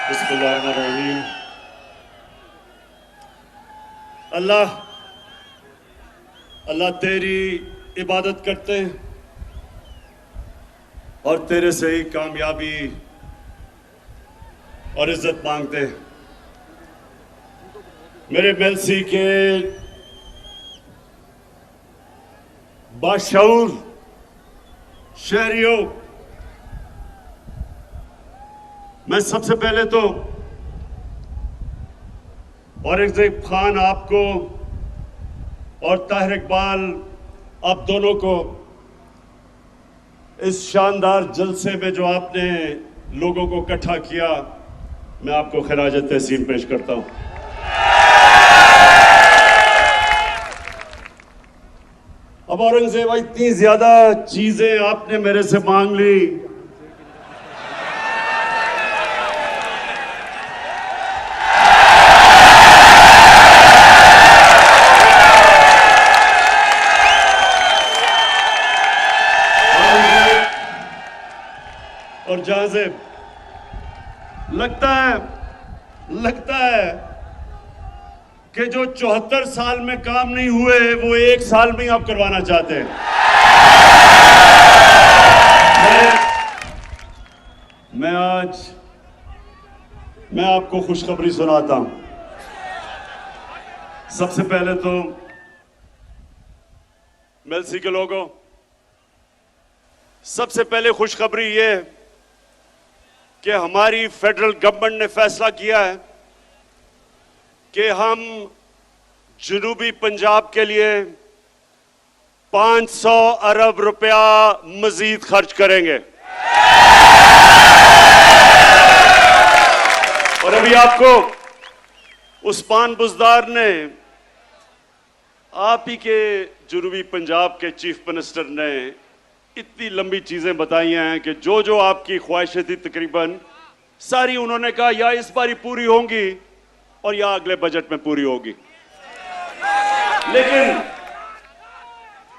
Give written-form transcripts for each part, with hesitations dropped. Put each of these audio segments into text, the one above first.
बिस्मिल्लाहिर्रहमानिर्रहीम। अल्लाह अल्लाह तेरी इबादत करते हैं और तेरे से ही कामयाबी और इज्जत मांगते हैं। मेरे मेलसी के बाशऊर शहरियों, मैं सबसे पहले तो औरंगजेब खान आपको और ताहिर इकबाल आप दोनों को इस शानदार जलसे में जो आपने लोगों को इकट्ठा किया, मैं आपको खिराज तहसीन पेश करता हूं। अब औरंगजेब, इतनी ज्यादा चीजें आपने मेरे से मांग ली, और जहां से लगता है कि जो 74 साल में काम नहीं हुए वो 1 साल में ही आप करवाना चाहते हैं। मैं आपको खुशखबरी सुनाता हूं। सबसे पहले तो मेलसी के लोगों, सबसे पहले खुशखबरी ये कि हमारी फेडरल गवर्नमेंट ने फैसला किया है कि हम जनूबी पंजाब के लिए 500 अरब रुपया मजीद खर्च करेंगे। और अभी आपको उस्मान बुज़दार ने, आप ही के जनूबी पंजाब के चीफ मिनिस्टर ने इतनी लंबी चीजें बताई हैं कि जो जो आपकी ख्वाहिशें थी तकरीबन सारी उन्होंने कहा या इस बारी पूरी होंगी और या अगले बजट में पूरी होगी।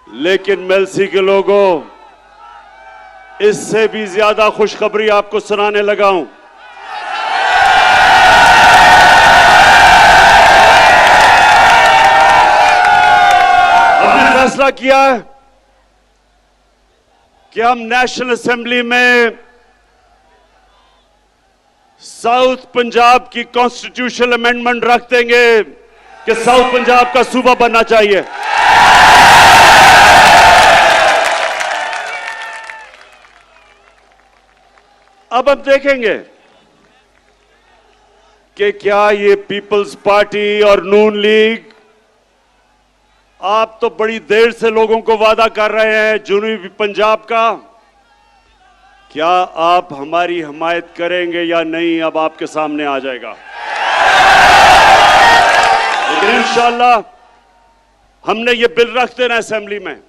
लेकिन मेलसी के लोगों, इससे भी ज्यादा खुशखबरी आपको सुनाने लगा हूं। हमने फैसला किया है कि हम नेशनल असेंबली में साउथ पंजाब की कॉन्स्टिट्यूशनल अमेंडमेंट रख देंगे कि साउथ पंजाब का सूबा बनना चाहिए। अब हम देखेंगे कि क्या ये पीपल्स पार्टी और नून लीग, आप तो बड़ी देर से लोगों को वादा कर रहे हैं जनूबी पंजाब का, क्या आप हमारी हिमायत करेंगे या नहीं, अब आपके सामने आ जाएगा। लेकिन इंशाअल्लाह हमने ये बिल रख देना असेंबली में।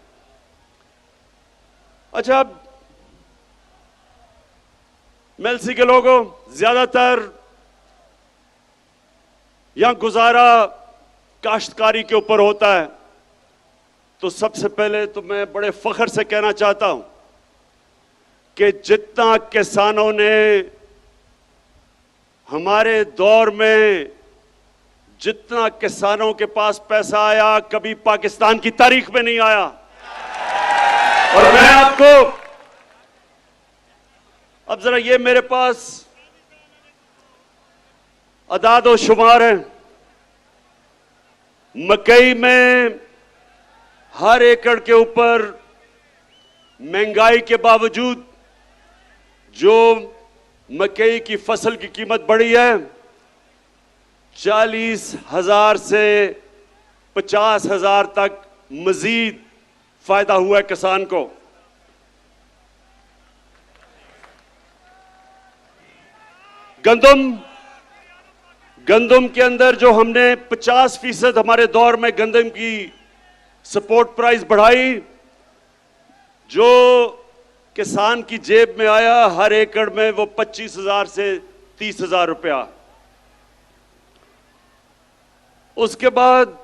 अच्छा, अब मेलसी के लोगों, ज्यादातर यहां गुजारा काश्तकारी के ऊपर होता है, तो सबसे पहले तो मैं बड़े फख्र से कहना चाहता हूं कि जितना किसानों ने हमारे दौर में, जितना किसानों के पास पैसा आया कभी पाकिस्तान की तारीख में नहीं आया। और मैं आपको अब जरा, ये मेरे पास अदाद और शुमार है। मकई में हर एकड़ के ऊपर महंगाई के बावजूद जो मकई की फसल की कीमत बढ़ी है, 40,000 से 50,000 तक मजीद फायदा हुआ है किसान को। गंदम के अंदर जो हमने 50% हमारे दौर में गंदम की सपोर्ट प्राइस बढ़ाई, जो किसान की जेब में आया हर एकड़ में वो 25,000 से 30,000 रुपया। उसके बाद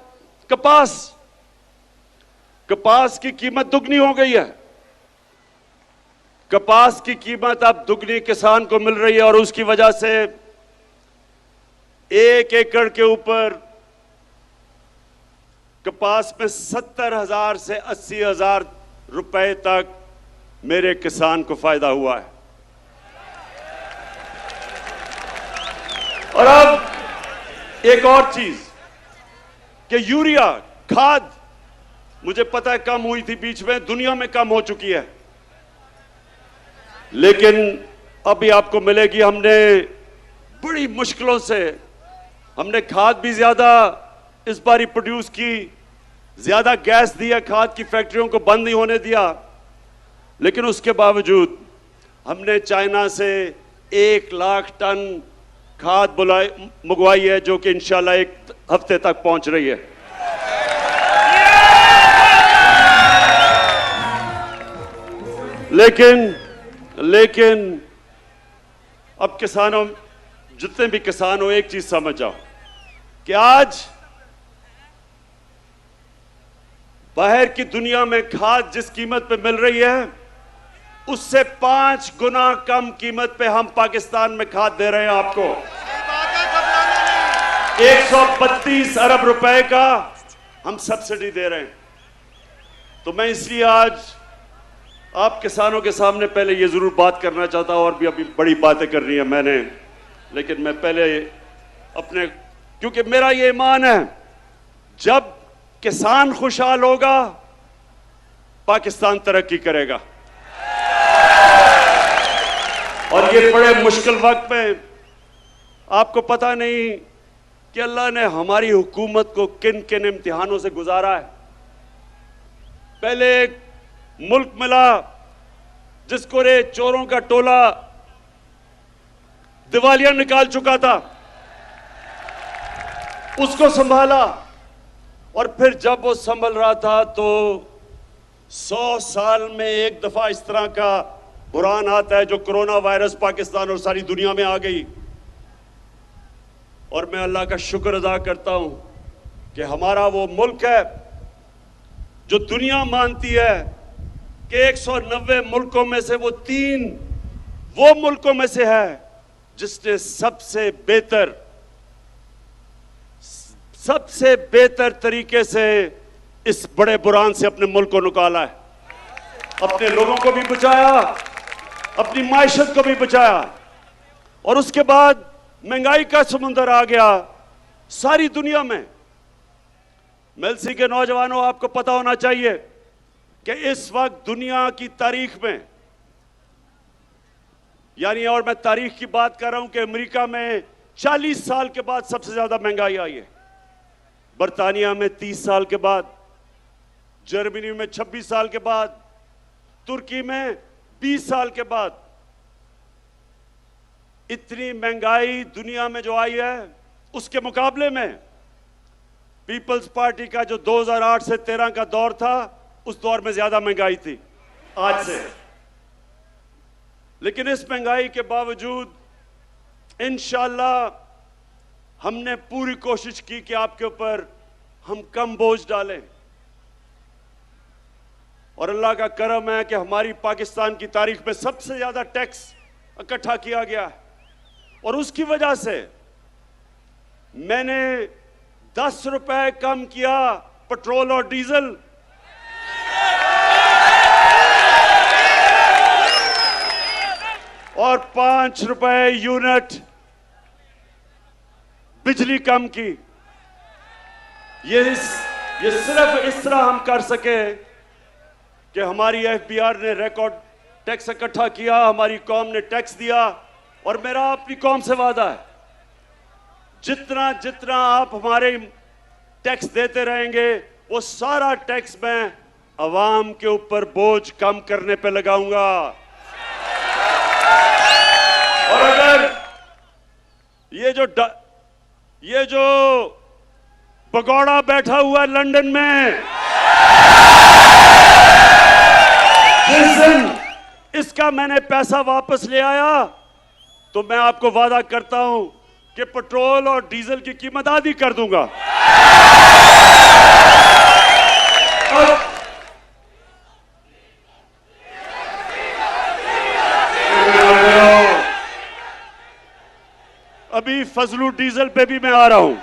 कपास की कीमत दुगनी हो गई है। कपास की कीमत अब दुगनी किसान को मिल रही है और उसकी वजह से 1 एकड़ के ऊपर कपास में 70,000 से 80,000 रुपए तक मेरे किसान को फायदा हुआ है। और अब एक और चीज कि यूरिया खाद, मुझे पता है कम हुई थी बीच में, दुनिया में कम हो चुकी है, लेकिन अभी आपको मिलेगी। हमने बड़ी मुश्किलों से हमने खाद भी ज्यादा इस बार ही प्रोड्यूस की, ज्यादा गैस दिया, खाद की फैक्ट्रियों को बंद नहीं होने दिया, लेकिन उसके बावजूद हमने चाइना से 1 लाख टन खाद मंगवाई है, जो कि इंशाल्लाह 1 हफ्ते तक पहुंच रही है। लेकिन अब किसानों, जितने भी किसान हो, एक चीज समझ जाओ कि आज बाहर की दुनिया में खाद जिस कीमत पे मिल रही है, उससे 5 गुना कम कीमत पे हम पाकिस्तान में खाद दे रहे हैं आपको। 132 अरब रुपए का हम सब्सिडी दे रहे हैं। तो मैं इसलिए आज आप किसानों के सामने पहले ये जरूर बात करना चाहता हूं, और भी अभी बड़ी बातें करनी है मैंने, लेकिन मैं पहले अपने, क्योंकि मेरा ये ईमान है, जब किसान खुशहाल होगा पाकिस्तान तरक्की करेगा। और ये बड़े मुश्किल वक्त में आपको पता नहीं कि अल्लाह ने हमारी हुकूमत को किन किन इम्तिहानों से गुजारा है। पहले एक मुल्क मिला जिसको रे चोरों का टोला दिवालिया निकाल चुका था, उसको संभाला, और फिर जब वो संभल रहा था तो 100 साल में एक दफा इस तरह का बुरान आता है जो कोरोना वायरस पाकिस्तान और सारी दुनिया में आ गई। और मैं अल्लाह का शुक्र अदा करता हूं कि हमारा वो मुल्क है जो दुनिया मानती है कि 190 मुल्कों में से वो 3 वो मुल्कों में से है जिसने सबसे बेहतर तरीके से इस बड़े बुरान से अपने मुल्क को निकाला है, अपने लोगों को भी बचाया, अपनी माइशत को भी बचाया। और उसके बाद महंगाई का समुंदर आ गया सारी दुनिया में। मेलसी के नौजवानों, आपको पता होना चाहिए कि इस वक्त दुनिया की तारीख में, यानी, और मैं तारीख की बात कर रहा हूं कि अमेरिका में 40 साल के बाद सबसे ज्यादा महंगाई आई है, बर्तानिया में 30 साल के बाद, जर्मनी में 26 साल के बाद, तुर्की में 20 साल के बाद। इतनी महंगाई दुनिया में जो आई है, उसके मुकाबले में पीपल्स पार्टी का जो 2008 से 13 का दौर था, उस दौर में ज्यादा महंगाई थी आज से। लेकिन इस महंगाई के बावजूद इंशाअल्लाह हमने पूरी कोशिश की कि आपके ऊपर हम कम बोझ डालें, और अल्लाह का करम है कि हमारी पाकिस्तान की तारीख में सबसे ज्यादा टैक्स इकट्ठा किया गया है। और उसकी वजह से मैंने 10 रुपए कम किया पेट्रोल और डीजल, और 5 रुपए यूनिट बिजली कम की। ये सिर्फ इस तरह हम कर सके कि हमारी एफबीआर ने रिकॉर्ड टैक्स इकट्ठा किया, हमारी कौम ने टैक्स दिया। और मेरा अपनी कौम से वादा है, जितना जितना आप हमारे टैक्स देते रहेंगे, वो सारा टैक्स मैं अवाम के ऊपर बोझ कम करने पे लगाऊंगा। और अगर ये जो भगौड़ा बैठा हुआ है लंदन में, जिस दिन इसका मैंने पैसा वापस ले आया, तो मैं आपको वादा करता हूं कि पेट्रोल और डीजल की कीमत आधी कर दूंगा। अभी फजलू डीजल पे भी मैं आ रहा हूं।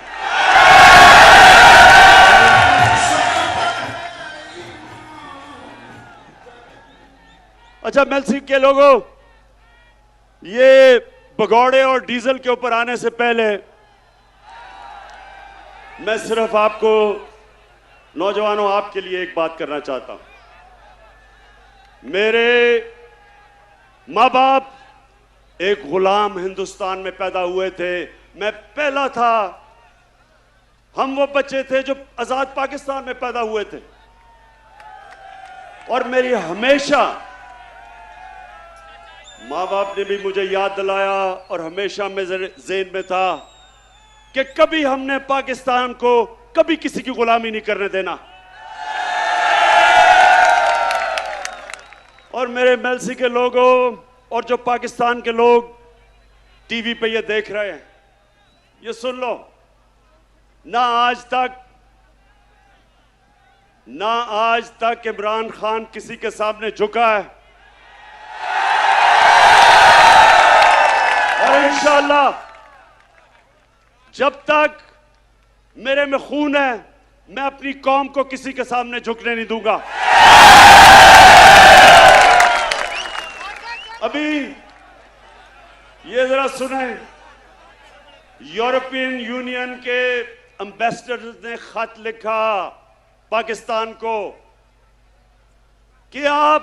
अच्छा मेलसी के लोगों, ये भगौड़े और डीजल के ऊपर आने से पहले मैं सिर्फ आपको, नौजवानों, आपके लिए एक बात करना चाहता हूं। मेरे मां बाप एक गुलाम हिंदुस्तान में पैदा हुए थे, मैं पहला था। हम वो बच्चे थे जो आजाद पाकिस्तान में पैदा हुए थे। और मेरी हमेशा मां बाप ने भी मुझे याद दिलाया और हमेशा मेरे ज़हन में था कि कभी हमने पाकिस्तान को कभी किसी की गुलामी नहीं करने देना। और मेरे मेलसी के लोगों और जो पाकिस्तान के लोग टीवी पे ये देख रहे हैं, ये सुन लो, ना आज तक इमरान खान किसी के सामने झुका है, और इंशाअल्लाह जब तक मेरे में खून है, मैं अपनी कौम को किसी के सामने झुकने नहीं दूंगा। अभी ये जरा सुने, यूरोपियन यूनियन के एम्बेसडर ने खत लिखा पाकिस्तान को कि आप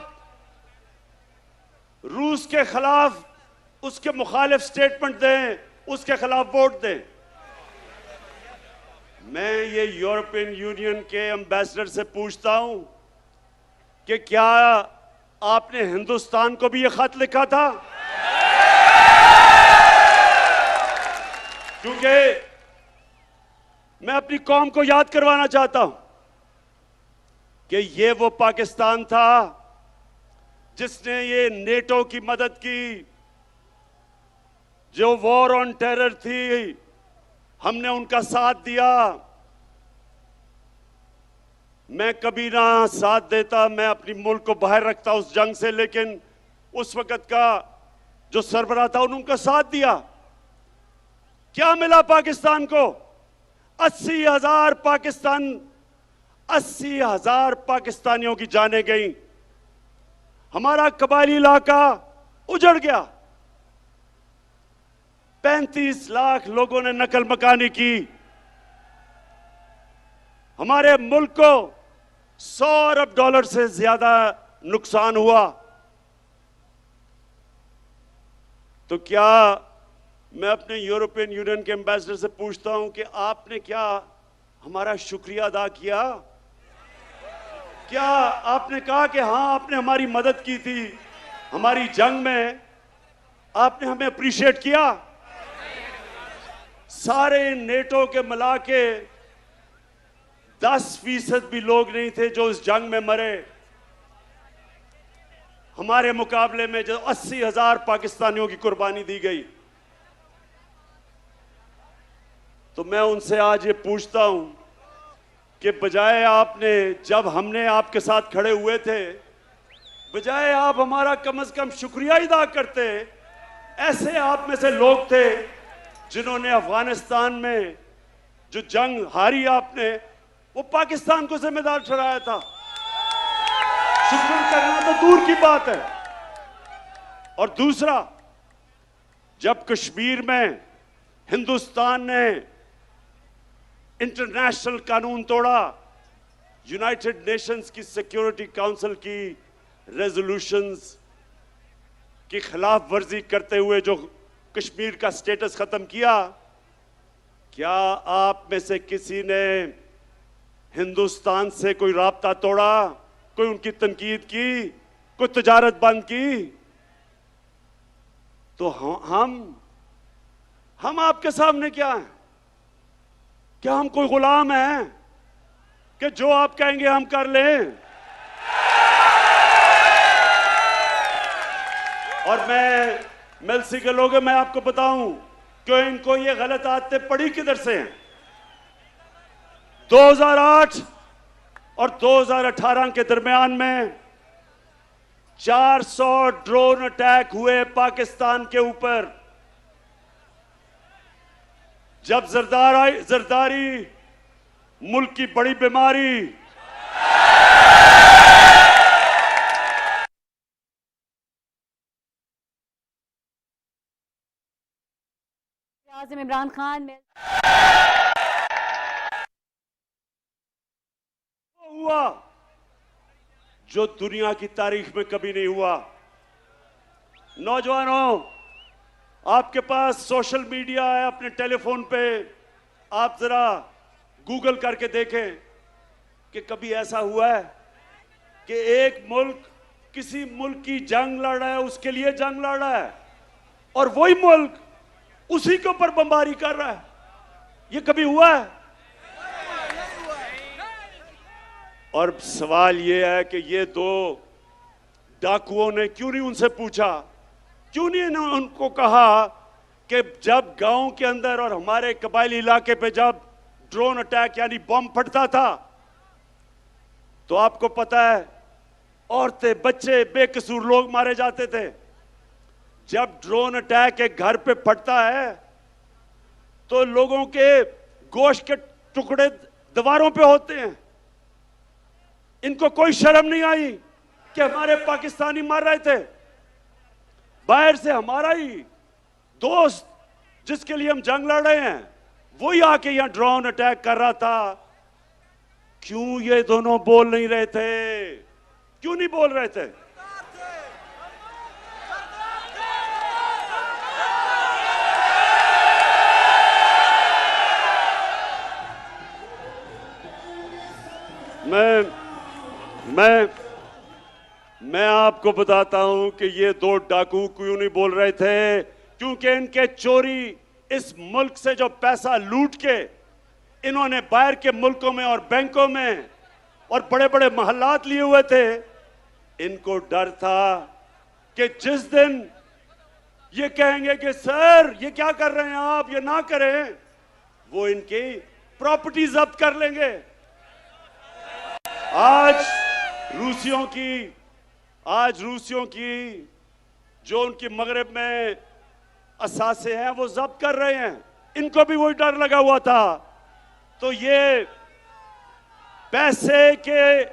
रूस के खिलाफ उसके मुखालिफ स्टेटमेंट दें, उसके खिलाफ वोट दें। मैं ये यूरोपियन यूनियन के एम्बेसडर से पूछता हूं कि क्या आपने हिंदुस्तान को भी ये खत लिखा था? क्योंकि मैं अपनी कौम को याद करवाना चाहता हूं कि ये वो पाकिस्तान था जिसने ये नेटो की मदद की, जो वॉर ऑन टेरर थी, हमने उनका साथ दिया। मैं कभी ना साथ देता, मैं अपनी मुल्क को बाहर रखता उस जंग से, लेकिन उस वक्त का जो सरबराह था उन्होंने उनका साथ दिया। क्या मिला पाकिस्तान को? 80,000 पाकिस्तानियों की जानें गई, हमारा कबायली इलाका उजड़ गया, 35 लाख लोगों ने नकल मकानी की, हमारे मुल्क को 100 अरब डॉलर से ज्यादा नुकसान हुआ। तो क्या मैं अपने यूरोपियन यूनियन के एम्बेसडर से पूछता हूं कि आपने क्या हमारा शुक्रिया अदा किया? क्या आपने कहा कि हां आपने हमारी मदद की थी, हमारी जंग में आपने हमें अप्रिशिएट किया? सारे नेटो के मिला के 10% भी लोग नहीं थे जो इस जंग में मरे। हमारे मुकाबले में जो 80,000 पाकिस्तानियों की कुर्बानी दी गई। तो मैं उनसे आज ये पूछता हूं कि बजाय आपने, जब हमने आपके साथ खड़े हुए थे, बजाय आप हमारा कम से कम शुक्रिया अदा करते, ऐसे आप में से लोग थे जिन्होंने अफगानिस्तान में जो जंग हारी आपने, वो पाकिस्तान को जिम्मेदार ठहराया था। शुक्र करना तो दूर की बात है। और दूसरा, जब कश्मीर में हिंदुस्तान ने इंटरनेशनल कानून तोड़ा, यूनाइटेड नेशंस की सिक्योरिटी काउंसिल की रेजोल्यूशंस की खिलाफ वर्जी करते हुए जो कश्मीर का स्टेटस खत्म किया, क्या आप में से किसी ने हिंदुस्तान से कोई राब्ता तोड़ा, कोई उनकी तनकीद की, कोई तजारत बंद की? तो हम आपके सामने क्या हैं? क्या हम कोई गुलाम हैं कि जो आप कहेंगे हम कर लें? और मैं मेलसी के लोग, मैं आपको बताऊं कि इनको ये गलत आदतें पड़ी किधर से हैं। 2008 और 2018 के दरमियान में 400 ड्रोन अटैक हुए पाकिस्तान के ऊपर। जब जरदारी मुल्क की बड़ी बीमारी, आज़म इमरान खान में हुआ जो दुनिया की तारीख में कभी नहीं हुआ। नौजवानों, आपके पास सोशल मीडिया है, अपने टेलीफोन पे आप जरा गूगल करके देखें कि कभी ऐसा हुआ है कि एक मुल्क किसी मुल्क की जंग लड़ रहा है, उसके लिए जंग लड़ रहा है, और वही मुल्क उसी के ऊपर बमबारी कर रहा है। ये कभी हुआ है? और सवाल ये है कि ये दो डाकुओं ने क्यों नहीं उनसे पूछा, क्यों नहीं उनको कहा कि जब गांव के अंदर और हमारे कबायली इलाके पे जब ड्रोन अटैक यानी बम फटता था तो आपको पता है औरतें, बच्चे, बेकसूर लोग मारे जाते थे। जब ड्रोन अटैक एक घर पे फटता है तो लोगों के गोश्त के टुकड़े दीवारों पे होते हैं। इनको कोई शर्म नहीं आई कि हमारे पाकिस्तानी मर रहे थे। बाहर से हमारा ही दोस्त जिसके लिए हम जंग लड़ रहे हैं वही आके यहां ड्रोन अटैक कर रहा था। क्यों ये दोनों बोल नहीं रहे थे? क्यों नहीं बोल रहे थे? मैं आपको बताता हूं कि ये दो डाकू क्यों नहीं बोल रहे थे, क्योंकि इनके चोरी इस मुल्क से जो पैसा लूट के इन्होंने बाहर के मुल्कों में और बैंकों में और बड़े बड़े महल्लात लिए हुए थे, इनको डर था कि जिस दिन ये कहेंगे कि सर ये क्या कर रहे हैं आप, ये ना करें, वो इनकी प्रॉपर्टी जब्त कर लेंगे। आज रूसियों की जो उनकी मगरब में असासे हैं वो जब्त कर रहे हैं। इनको भी वही डर लगा हुआ था। तो ये पैसे के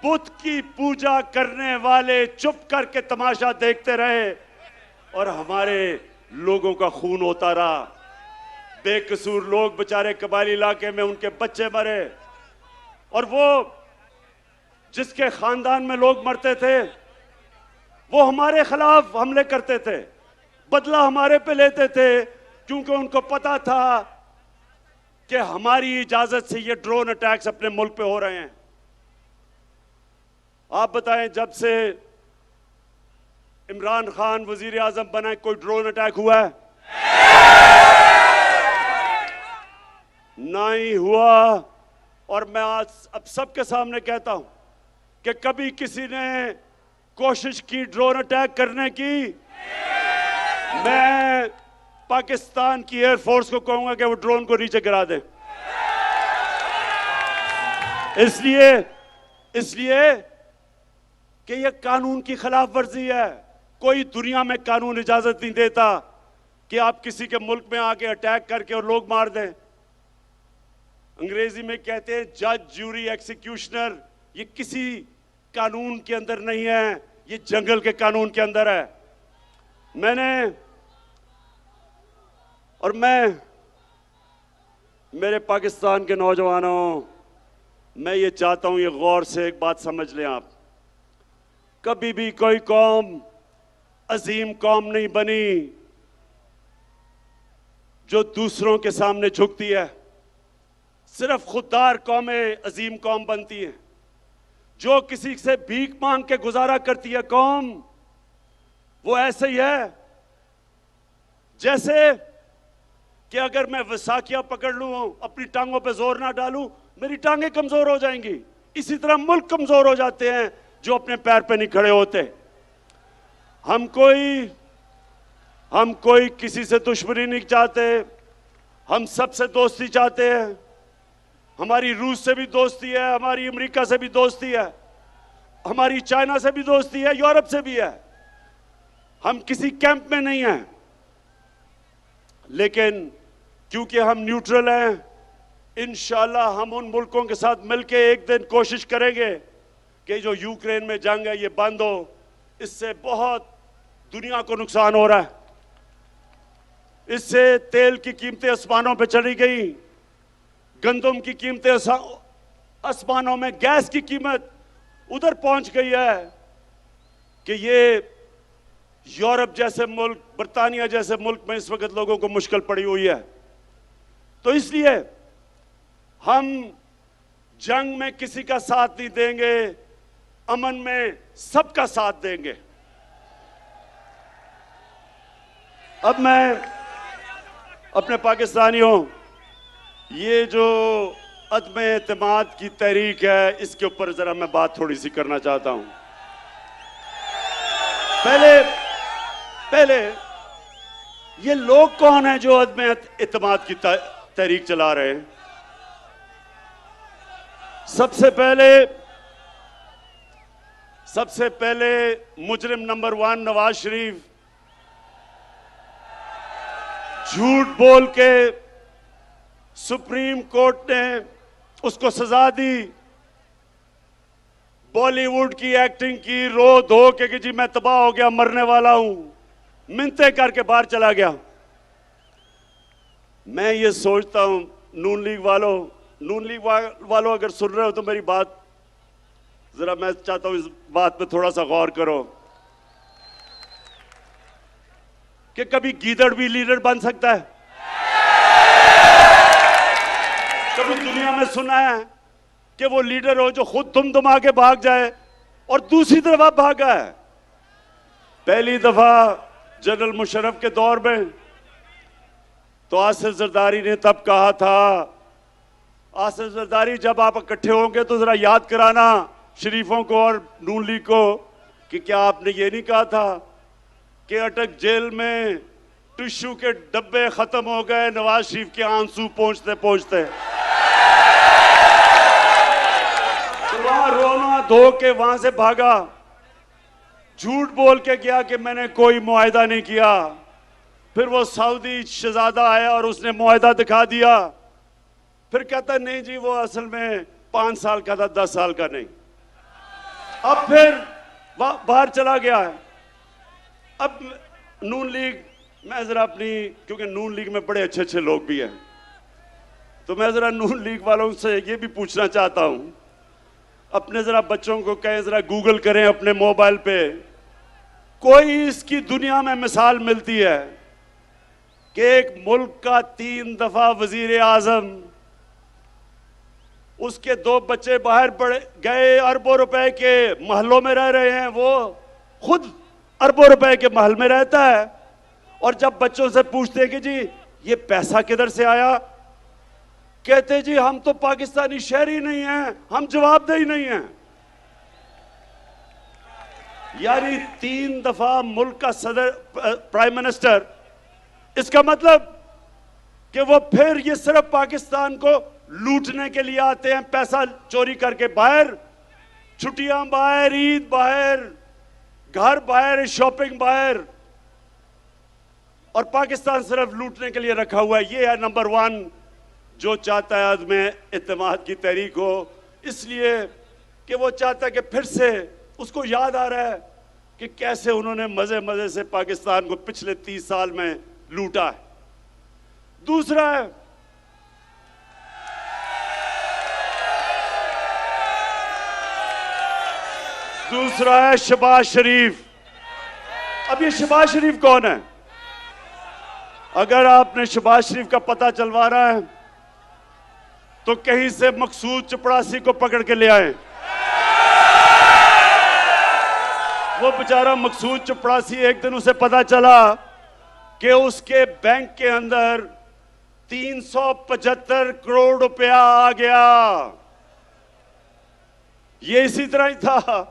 बुत की पूजा करने वाले चुप करके तमाशा देखते रहे और हमारे लोगों का खून होता रहा। बेकसूर लोग बेचारे कबायली इलाके में उनके बच्चे मरे, और वो जिसके खानदान में लोग मरते थे वो हमारे खिलाफ हमले करते थे, बदला हमारे पे लेते थे, क्योंकि उनको पता था कि हमारी इजाजत से ये ड्रोन अटैक्स अपने मुल्क पे हो रहे हैं। आप बताएं, जब से इमरान खान वजीर आजम बना कोई ड्रोन अटैक हुआ है? ना ही हुआ। और मैं आज अब सबके सामने कहता हूं कि कभी किसी ने कोशिश की ड्रोन अटैक करने की, मैं पाकिस्तान की एयरफोर्स को कहूंगा कि वो ड्रोन को नीचे गिरा दे। इसलिए कि यह कानून की खिलाफ वर्जी है। कोई दुनिया में कानून इजाजत नहीं देता कि आप किसी के मुल्क में आके अटैक करके और लोग मार दें। अंग्रेजी में कहते हैं जज, ज्यूरी, एक्सिक्यूशनर। ये किसी कानून के अंदर नहीं है, ये जंगल के कानून के अंदर है। मेरे पाकिस्तान के नौजवानों, मैं ये चाहता हूं, ये गौर से एक बात समझ लें आप। कभी भी कोई कौम अजीम कौम नहीं बनी जो दूसरों के सामने झुकती है। सिर्फ खुददार कौमें अजीम कौम बनती हैं। जो किसी से भीख मांग के गुजारा करती है कौम, वो ऐसे ही है जैसे कि अगर मैं वसाखिया पकड़ लूं, अपनी टांगों पे जोर ना डालूं, मेरी टांगें कमजोर हो जाएंगी। इसी तरह मुल्क कमजोर हो जाते हैं जो अपने पैर पे नहीं खड़े होते। हम कोई किसी से दुश्मनी नहीं चाहते, हम सबसे दोस्ती चाहते हैं। हमारी रूस से भी दोस्ती है, हमारी अमेरिका से भी दोस्ती है, हमारी चाइना से भी दोस्ती है, यूरोप से भी है। हम किसी कैंप में नहीं हैं। लेकिन क्योंकि हम न्यूट्रल हैं, इंशाल्लाह हम उन मुल्कों के साथ मिलकर एक दिन कोशिश करेंगे कि जो यूक्रेन में जंग है ये बंद हो। इससे बहुत दुनिया को नुकसान हो रहा है। इससे तेल की कीमतें आसमानों पे चली गई, गंदम की कीमतें आसमानों में, गैस की कीमत उधर पहुंच गई है कि ये यूरोप जैसे मुल्क, बर्तानिया जैसे मुल्क में इस वक्त लोगों को मुश्किल पड़ी हुई है। तो इसलिए हम जंग में किसी का साथ नहीं देंगे, अमन में सबका साथ देंगे। अब मैं अपने पाकिस्तानियों, ये जो अदम एतमाद की तहरीक है इसके ऊपर जरा मैं बात थोड़ी सी करना चाहता हूं। पहले ये लोग कौन है जो अदम एतमाद की तहरीक चला रहे हैं? सबसे पहले मुजरिम नंबर 1 नवाज शरीफ झूठ बोल के सुप्रीम कोर्ट ने उसको सजा दी, बॉलीवुड की एक्टिंग की, रो धो के कि जी मैं तबाह हो गया, मरने वाला हूं, मिन्नतें करके बाहर चला गया। मैं ये सोचता हूं नून लीग वालों अगर सुन रहे हो तो मेरी बात जरा, मैं चाहता हूं इस बात पे थोड़ा सा गौर करो कि कभी गीदड़ भी लीडर बन सकता है? कभी दुनिया में सुना है कि वो लीडर हो जो खुद दुम के भाग जाए और दूसरी तरफ आप भागा है? पहली दफा जनरल मुशर्रफ के दौर में तो आसिफ जरदारी ने तब कहा था, आसिफ जरदारी जब आप इकट्ठे होंगे तो जरा याद कराना शरीफों को और नून लीग को कि क्या आपने ये नहीं कहा था कि अटक जेल में टिश्यू के डब्बे खत्म हो गए नवाज शरीफ के आंसू पहुंचते पहुंचते, तो वहां रोना धो के वहां से भागा, झूठ बोल के गया कि मैंने कोई मुआहिदा नहीं किया। फिर वो सऊदी शहजादा आया और उसने मुआहिदा दिखा दिया, फिर कहता नहीं जी वो असल में 5 साल का था, 10 साल का नहीं। अब फिर बाहर चला गया है। अब नून लीग, मैं जरा अपनी, क्योंकि नून लीग में बड़े अच्छे अच्छे लोग भी हैं, तो मैं जरा नून लीग वालों से ये भी पूछना चाहता हूं, अपने जरा बच्चों को कहें जरा गूगल करें अपने मोबाइल पे, कोई इसकी दुनिया में मिसाल मिलती है कि एक मुल्क का 3 दफा वजीर आजम, उसके 2 बच्चे बाहर गए, अरबों रुपए के महलों में रह रहे हैं, वो खुद अरबों रुपए के महल में रहता है, और जब बच्चों से पूछते हैं कि जी ये पैसा किधर से आया, कहते जी हम तो पाकिस्तानी शहरी नहीं हैं, हम जवाबदेही नहीं हैं। यानी 3 दफा मुल्क का सदर, प्राइम मिनिस्टर, इसका मतलब कि वो फिर ये सिर्फ पाकिस्तान को लूटने के लिए आते हैं, पैसा चोरी करके बाहर, छुट्टियां बाहर, ईद बाहर, घर बाहर, शॉपिंग बाहर, और पाकिस्तान सिर्फ लूटने के लिए रखा हुआ है। ये है नंबर 1 जो चाहता है अदम एतमाद की तहरीक हो, इसलिए कि वो चाहता है कि फिर से उसको याद आ रहा है कि कैसे उन्होंने मजे मजे से पाकिस्तान को पिछले 30 साल में लूटा है। दूसरा है शहबाज शरीफ। अब ये शहबाज शरीफ कौन है? अगर आपने शहबाज शरीफ का पता चलवाना है तो कहीं से मकसूद चपड़ासी को पकड़ के ले आए। वो बेचारा मकसूद चपड़ासी, एक दिन उसे पता चला कि उसके बैंक के अंदर 375 करोड़ रुपया आ गया। ये इसी तरह ही था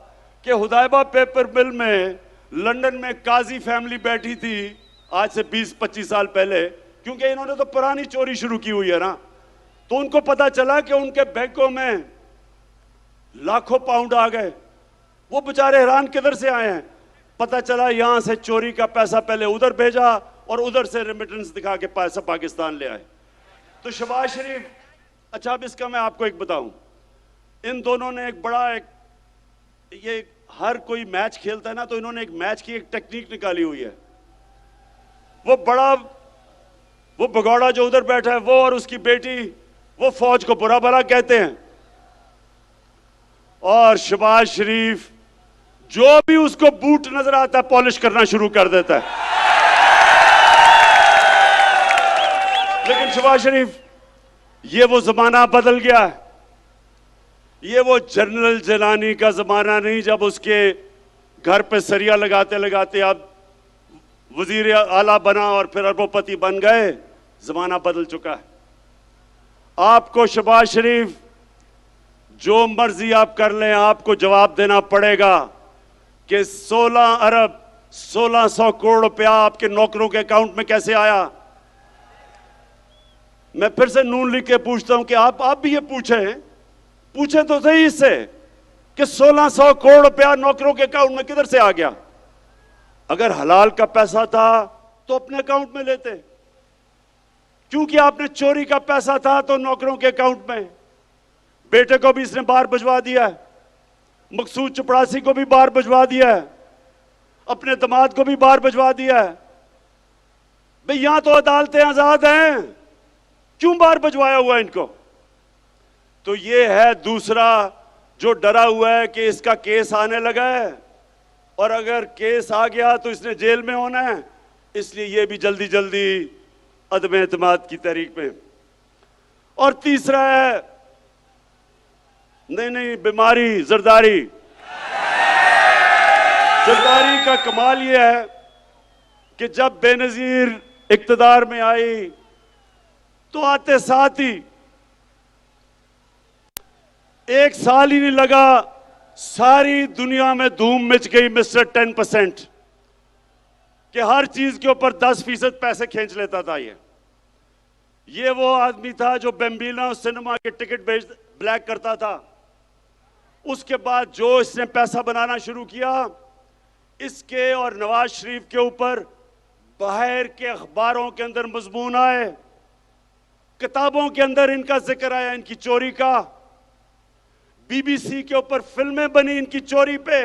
कि हुदैबा पेपर मिल में लंदन में काजी फैमिली बैठी थी आज से 20-25 साल पहले, क्योंकि इन्होंने तो पुरानी चोरी शुरू की हुई है ना, तो उनको पता चला कि उनके बैंकों में लाखों पाउंड आ गए। वो बेचारे हैरान किधर से आए हैं, पता चला यहां से चोरी का पैसा पहले उधर भेजा और उधर से रेमिटेंस दिखा के पैसा पाकिस्तान ले आए। तो शहबाज शरीफ, अच्छा अब इसका मैं आपको एक बताऊं, इन दोनों ने एक बड़ा ये हर कोई मैच खेलता है ना, तो इन्होंने एक मैच की एक टेक्निक निकाली हुई है। वो भगौड़ा जो उधर बैठा है, वो और उसकी बेटी, वो फौज को बुरा भला कहते हैं, और शहबाज शरीफ जो भी उसको बूट नजर आता है पॉलिश करना शुरू कर देता है। लेकिन शहबाज शरीफ, ये वो जमाना बदल गया है। ये वो जनरल जिलानी का जमाना नहीं जब उसके घर पे सरिया लगाते लगाते अब वजीर आला बना और फिर अरबोपति बन गए। जमाना बदल चुका है। आपको शहबाज शरीफ जो मर्जी आप कर लें, आपको जवाब देना पड़ेगा कि 16 अरब 1600 करोड़ रुपया आपके नौकरों के अकाउंट में कैसे आया। मैं फिर से नून लिख के पूछता हूं कि आप भी ये पूछे तो सही इससे कि 1600 करोड़ रुपया नौकरों के अकाउंट में किधर से आ गया। अगर हलाल का पैसा था तो अपने अकाउंट में लेते, क्योंकि आपने चोरी का पैसा था तो नौकरों के अकाउंट में। बेटे को भी इसने बाहर भिजवा दिया है, मकसूद चपड़ासी को भी बाहर भिजवा दिया है, अपने दामाद को भी बाहर भिजवा दिया है। भाई यहां तो अदालतें आजाद हैं, क्यों बाहर भिजवाया हुआ इनको। तो ये है दूसरा जो डरा हुआ है कि इसका केस आने लगा है, और अगर केस आ गया तो इसने जेल में होना है, इसलिए ये भी जल्दी जल्दी अदम एतमाद की तहरीक में। और तीसरा है नहीं बीमारी, जरदारी। जरदारी का कमाल यह है कि जब बेनजीर इक्तदार में आई तो आते साथ ही एक साल ही नहीं लगा, सारी दुनिया में धूम मच गई मिस्टर 10% कि हर चीज के ऊपर 10% पैसे खींच लेता था। ये वो आदमी था जो बेम्बीना सिनेमा के टिकट ब्लैक करता था। उसके बाद जो इसने पैसा बनाना शुरू किया, इसके और नवाज शरीफ के ऊपर बाहर के अखबारों के अंदर मजमून आए, किताबों के अंदर इनका जिक्र आया, इनकी चोरी का। बीबीसी के ऊपर फिल्में बनी इनकी चोरी पे।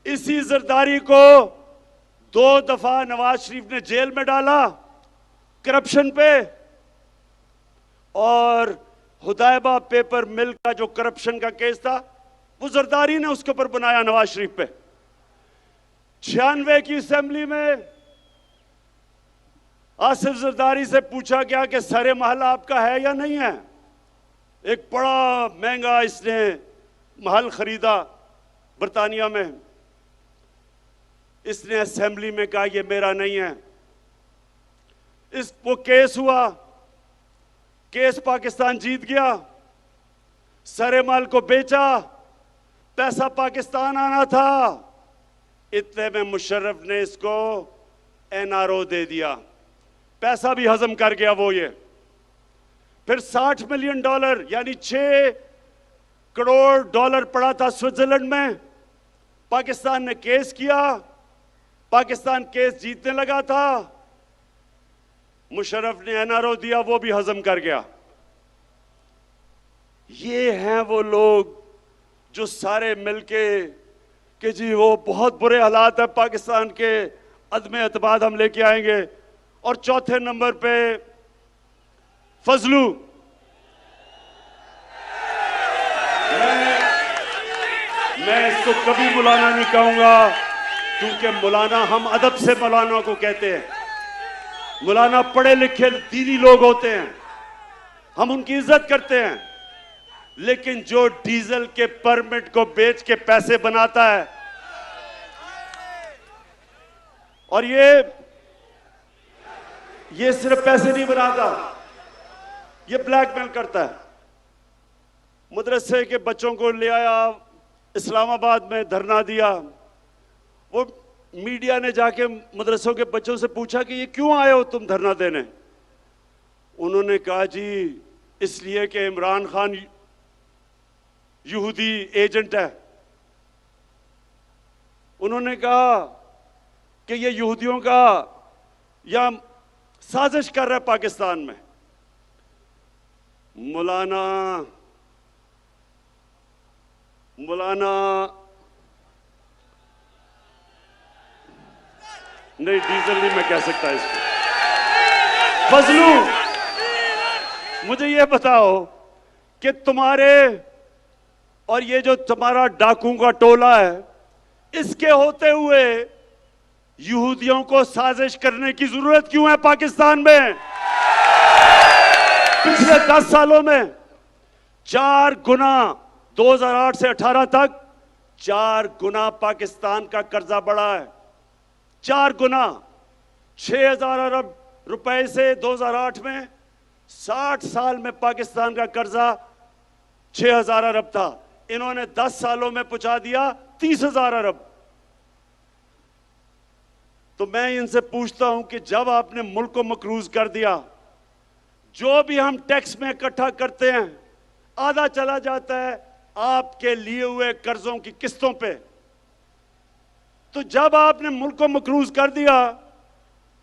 इसी जरदारी को 2 दफा नवाज शरीफ ने जेल में डाला करप्शन पे, और हुदैबा पेपर मिल का जो करप्शन का केस था वो जरदारी ने उसके ऊपर बनाया नवाज शरीफ पे। 96 की असेंबली में आसिफ जरदारी से पूछा गया कि सरे महल आपका है या नहीं है। एक बड़ा महंगा इसने महल खरीदा बर्तानिया में। इसने असेंबली में कहा ये मेरा नहीं है। वो केस हुआ, केस पाकिस्तान जीत गया, सरे महल को बेचा, पैसा पाकिस्तान आना था। इतने में मुशर्रफ ने इसको एनआरओ दे दिया, पैसा भी हजम कर गया वो। ये फिर $60 मिलियन यानी $6 करोड़ पड़ा था स्विट्जरलैंड में। पाकिस्तान ने केस किया, पाकिस्तान केस जीतने लगा था, मुशर्रफ ने एनआरओ दिया, वो भी हजम कर गया। ये हैं वो लोग जो सारे मिलके कि जी वो बहुत बुरे हालात है पाकिस्तान के, अदम एतमाद हम लेके आएंगे। और चौथे नंबर पे फजलू। मैं इसको कभी मौलाना नहीं कहूंगा, क्योंकि मौलाना, हम अदब से मौलाना को कहते हैं। मौलाना पढ़े लिखे दीनी लोग होते हैं, हम उनकी इज्जत करते हैं। लेकिन जो डीजल के परमिट को बेच के पैसे बनाता है, और ये सिर्फ पैसे नहीं बनाता, ये ब्लैकमेल करता है। मदरसे के बच्चों को ले आया, इस्लामाबाद में धरना दिया। वो मीडिया ने जाके मदरसों के बच्चों से पूछा कि ये क्यों आए हो तुम धरना देने। उन्होंने कहा जी इसलिए कि इमरान खान यहूदी एजेंट है। उन्होंने कहा कि ये यहूदियों का या साजिश कर रहा है पाकिस्तान में। मौलाना नहीं, डीजल नहीं मैं कह सकता इसको। फजलू, मुझे ये बताओ कि तुम्हारे और ये जो तुम्हारा डाकुओं का टोला है, इसके होते हुए यहूदियों को साजिश करने की जरूरत क्यों है पाकिस्तान में? पिछले 10 सालों में 4 गुना, 2008 से 18 तक 4 गुना पाकिस्तान का कर्जा बढ़ा है। 4 गुना, 6,000 अरब रुपए से 2008 में, 60 साल में पाकिस्तान का कर्जा 6,000 अरब था। इन्होंने 10 सालों में पहुंचा दिया 30,000 अरब। तो मैं इनसे पूछता हूं कि जब आपने मुल्क को मकरूज कर दिया, जो भी हम टैक्स में इकट्ठा करते हैं आधा चला जाता है आपके लिए हुए कर्जों की किस्तों पे। तो जब आपने मुल्क को मकरूज कर दिया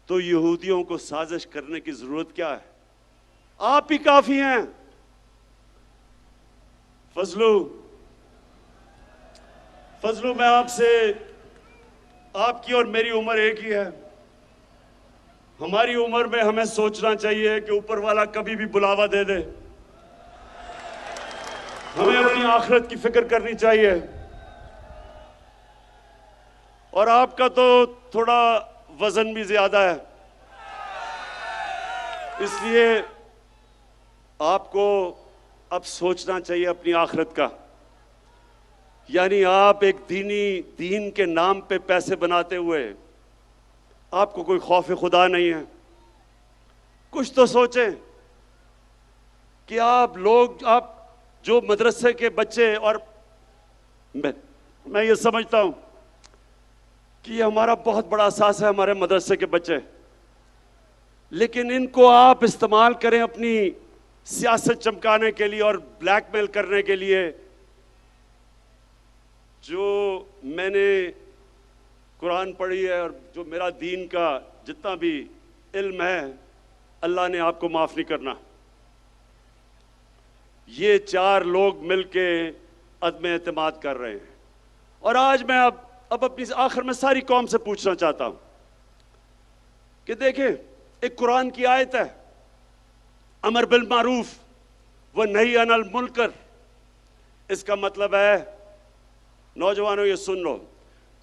तो यहूदियों को साजिश करने की जरूरत क्या है? आप ही काफी हैं। फजलू, मैं आपसे, आपकी और मेरी उम्र एक ही है। हमारी उम्र में हमें सोचना चाहिए कि ऊपर वाला कभी भी बुलावा दे दे। हमें अपनी आखिरत की फिक्र करनी चाहिए। और आपका तो थोड़ा वजन भी ज्यादा है, इसलिए आपको अब सोचना चाहिए अपनी आखिरत का। यानी आप एक दीन के नाम पे पैसे बनाते हुए आपको कोई खौफ खुदा नहीं है। कुछ तो सोचें कि आप जो मदरसे के बच्चे, और मैं ये समझता हूं कि ये हमारा बहुत बड़ा एहसास है, हमारे मदरसे के बच्चे, लेकिन इनको आप इस्तेमाल करें अपनी सियासत चमकाने के लिए और ब्लैकमेल करने के लिए। जो मैंने कुरान पढ़ी है और जो मेरा दीन का जितना भी इल्म है, अल्लाह ने आपको माफ नहीं करना। ये 4 लोग मिलके अदम एतमाद कर रहे हैं। और आज मैं अब अपनी आखिर में सारी कौम से पूछना चाहता हूं कि देखें, एक कुरान की आयत है, अमर बिल मारूफ व नही अनिल मुनकर। इसका मतलब है, नौजवानों ये सुन लो,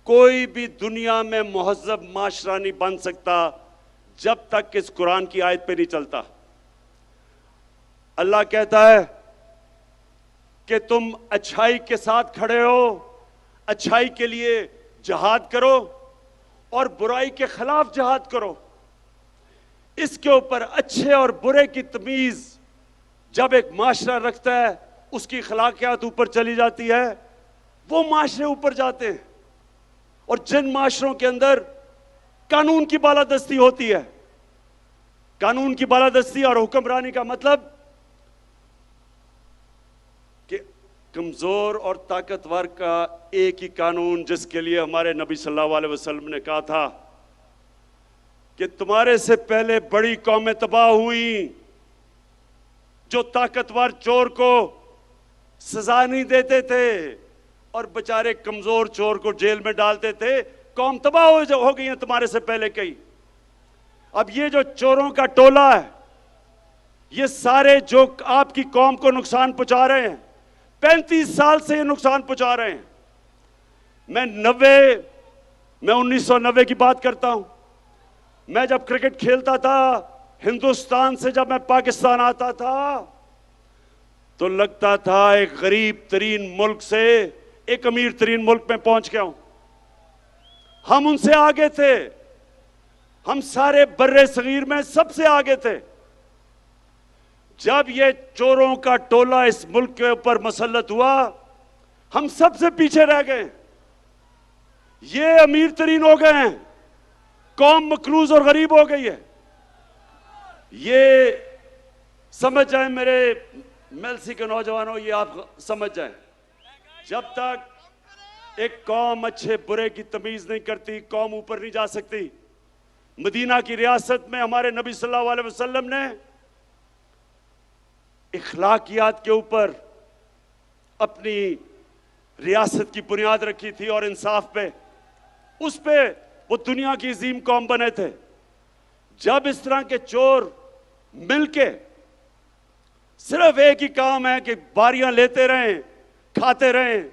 कोई भी दुनिया में मुहज्जब माशरा नहीं बन सकता जब तक इस कुरान की आयत पे नहीं चलता। अल्लाह कहता है कि तुम अच्छाई के साथ खड़े हो, अच्छाई के लिए जिहाद करो और बुराई के खिलाफ जिहाद करो। इसके ऊपर अच्छे और बुरे की तमीज जब एक माशरा रखता है, उसकी अखलाकियात ऊपर चली जाती है, वो माशरे ऊपर जाते हैं। और जिन माशरों के अंदर कानून की बालादस्ती होती है, कानून की बालादस्ती और हुक्मरानी का मतलब कि कमजोर और ताकतवर का एक ही कानून, जिसके लिए हमारे नबी सल्लल्लाहु अलैहि वसल्लम ने कहा था कि तुम्हारे से पहले बड़ी कौमें तबाह हुई जो ताकतवर चोर को सजा नहीं देते थे और बेचारे कमजोर चोर को जेल में डालते थे। कौम तबाह हो गई है तुम्हारे से पहले कई। अब ये जो चोरों का टोला है, ये सारे जो आपकी कौम को नुकसान पहुंचा रहे हैं, 35 साल से ये नुकसान पहुंचा रहे हैं। मैं 1990 की बात करता हूं। मैं जब क्रिकेट खेलता था, हिंदुस्तान से जब मैं पाकिस्तान आता था, तो लगता था एक गरीब तरीन मुल्क से एक अमीर तरीन मुल्क में पहुंच गया हूं। हम उनसे आगे थे, हम सारे बर्रे सगीर में सबसे आगे थे। जब ये चोरों का टोला इस मुल्क के ऊपर मसल्लत हुआ, हम सबसे पीछे रह गए। ये अमीर तरीन हो गए हैं, कौम मकरूज और गरीब हो गई है। ये समझ जाए मेरे मेलसी के नौजवानों, ये आप समझ जाएं, जब तक एक कौम अच्छे बुरे की तमीज नहीं करती, कौम ऊपर नहीं जा सकती। मदीना की रियासत में हमारे नबी सल्लल्लाहु अलैहि वसल्लम ने इखलाकियात के ऊपर अपनी रियासत की बुनियाद रखी थी और इंसाफ पे, उस पे वो दुनिया की अजीम कौम बने थे। जब इस तरह के चोर मिलके सिर्फ एक ही काम है कि बारियां लेते रहें, खाते रहें,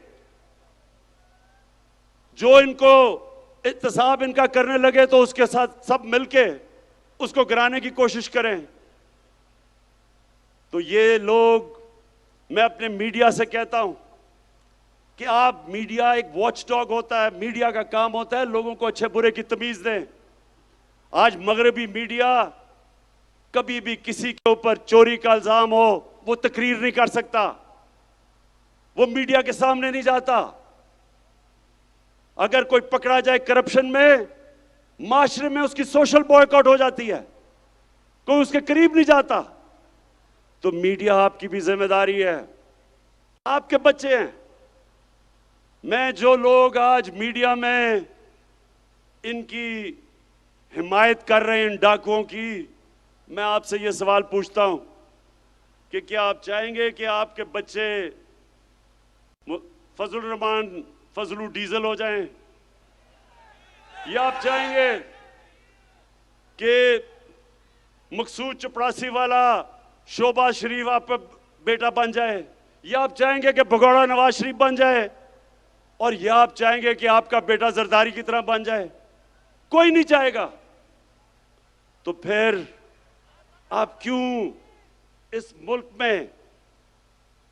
जो इनको इत्तेसाब इनका करने लगे तो उसके साथ सब मिलके उसको गिराने की कोशिश करें, तो ये लोग, मैं अपने मीडिया से कहता हूं कि आप, मीडिया एक वॉचडॉग होता है, मीडिया का काम होता है लोगों को अच्छे बुरे की तमीज दें। आज मगरबी मीडिया कभी भी किसी के ऊपर चोरी का इल्जाम हो वो तकरीर नहीं कर सकता, वो मीडिया के सामने नहीं जाता। अगर कोई पकड़ा जाए करप्शन में, माशरे में उसकी सोशल बॉयकॉट हो जाती है, कोई उसके करीब नहीं जाता। तो मीडिया आपकी भी जिम्मेदारी है, आपके बच्चे हैं। मैं जो लोग आज मीडिया में इनकी हिमायत कर रहे हैं इन डाकुओं की, मैं आपसे ये सवाल पूछता हूं कि क्या आप चाहेंगे कि आपके बच्चे फजलुर रहमान फजलू डीजल हो जाएं, या आप चाहेंगे कि मकसूद चपरासी वाला शोबा शरीफ आपका बेटा बन जाए, या आप चाहेंगे कि भगोड़ा नवाज शरीफ बन जाए, और या आप चाहेंगे कि आपका बेटा जरदारी की तरह बन जाए? कोई नहीं चाहेगा। तो फिर आप क्यों इस मुल्क में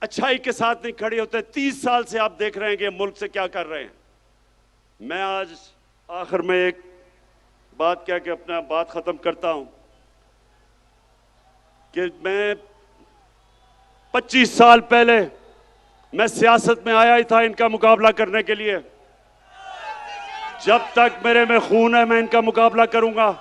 अच्छाई के साथ नहीं खड़े होते? 30 साल से आप देख रहे हैं कि मुल्क से क्या कर रहे हैं। मैं आज आखिर में एक बात कह के अपना बात खत्म करता हूं कि मैं 25 साल पहले मैं सियासत में आया ही था इनका मुकाबला करने के लिए। जब तक मेरे में खून है मैं इनका मुकाबला करूंगा।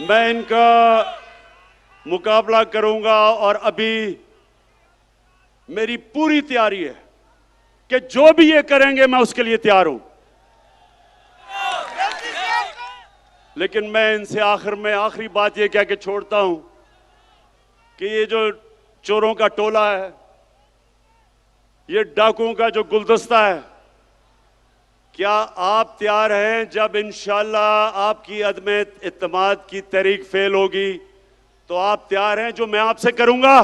मैं इनका मुकाबला करूंगा और अभी मेरी पूरी तैयारी है कि जो भी ये करेंगे मैं उसके लिए तैयार हूं। लेकिन मैं इनसे आखिर में आखिरी बात ये कह के छोड़ता हूं कि ये जो चोरों का टोला है, ये डाकुओं का जो गुलदस्ता है, क्या आप तैयार हैं जब इंशाअल्लाह आपकी अदम इत्तेमाद की तहरीक फेल होगी तो आप तैयार हैं जो मैं आपसे करूंगा?